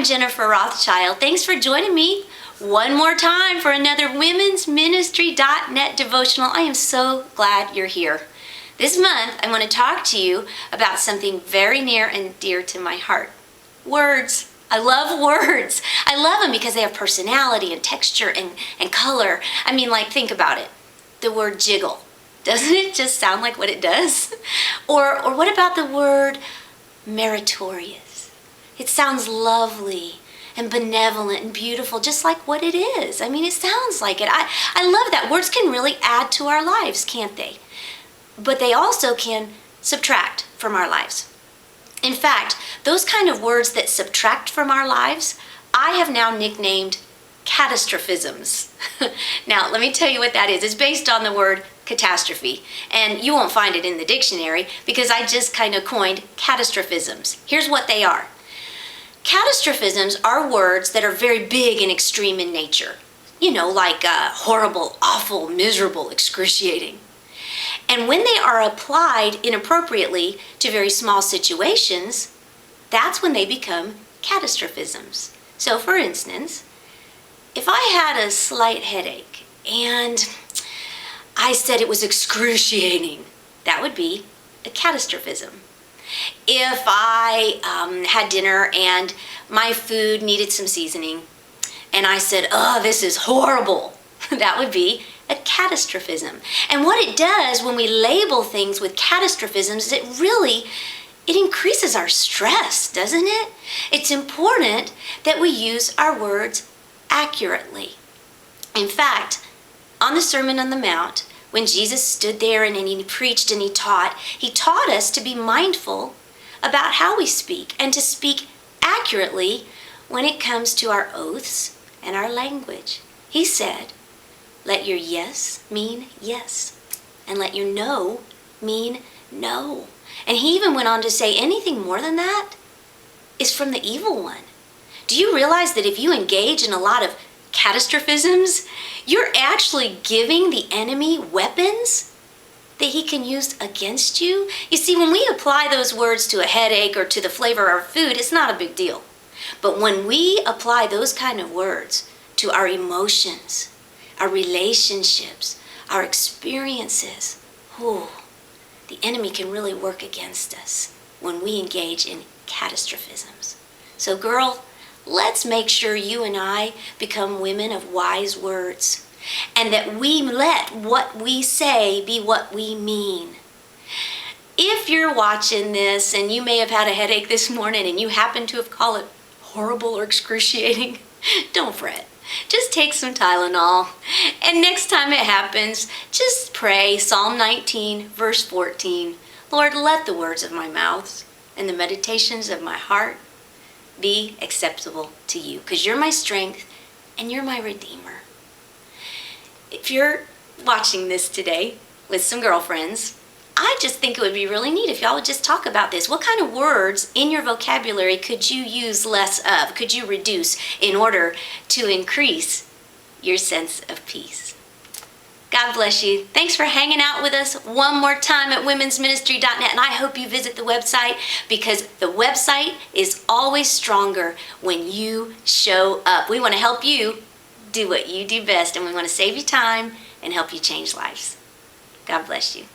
Jennifer Rothschild. Thanks for joining me one more time for another Women's Ministry.net devotional. I am so glad you're here. This month, I want to talk to you about something very near and dear to my heart. Words. I love words. I love them because they have personality and texture and color. I mean, like, think about it. The word jiggle. Doesn't it just sound like what it does? Or what about the word meritorious? It sounds lovely and benevolent and beautiful, just like what it is. I mean, it sounds like it. I love that. Words can really add to our lives, can't they? But they also can subtract from our lives. In fact, those kind of words that subtract from our lives, I have now nicknamed catastrophisms. Now, let me tell you what that is. It's based on the word catastrophe, and you won't find it in the dictionary because I just kind of coined catastrophisms. Here's what they are. Catastrophisms are words that are very big and extreme in nature. You know, like horrible, awful, miserable, excruciating. And when they are applied inappropriately to very small situations, that's when they become catastrophisms. So, for instance, if I had a slight headache and I said it was excruciating, that would be a catastrophism. If I had dinner and my food needed some seasoning and I said, "Oh, this is horrible," that would be a catastrophism. And what it does when we label things with catastrophisms is it increases our stress, doesn't it? It's important that we use our words accurately. In fact, on the Sermon on the Mount, when Jesus stood there and he preached and he taught us to be mindful about how we speak and to speak accurately when it comes to our oaths and our language. He said, "Let your yes mean yes, and let your no mean no." And he even went on to say anything more than that is from the evil one. Do you realize that if you engage in a lot of catastrophisms, you're actually giving the enemy weapons that he can use against you? You see, when we apply those words to a headache or to the flavor of our food, it's not a big deal. But when we apply those kind of words to our emotions, our relationships, our experiences, the enemy can really work against us when we engage in catastrophisms. So, girl, let's make sure you and I become women of wise words, and that we let what we say be what we mean. If you're watching this and you may have had a headache this morning and you happen to have called it horrible or excruciating, don't fret. Just take some Tylenol, and next time it happens, just pray Psalm 19, verse 14. Lord, let the words of my mouth and the meditations of my heart be acceptable to you, because you're my strength and you're my Redeemer. If you're watching this today with some girlfriends, I just think it would be really neat if y'all would just talk about this. What kind of words in your vocabulary could you use less of? Could you reduce in order to increase your sense of peace? God bless you. Thanks for hanging out with us one more time at womensministry.net, and I hope you visit the website, because the website is always stronger when you show up. We want to help you do what you do best, and we want to save you time and help you change lives. God bless you.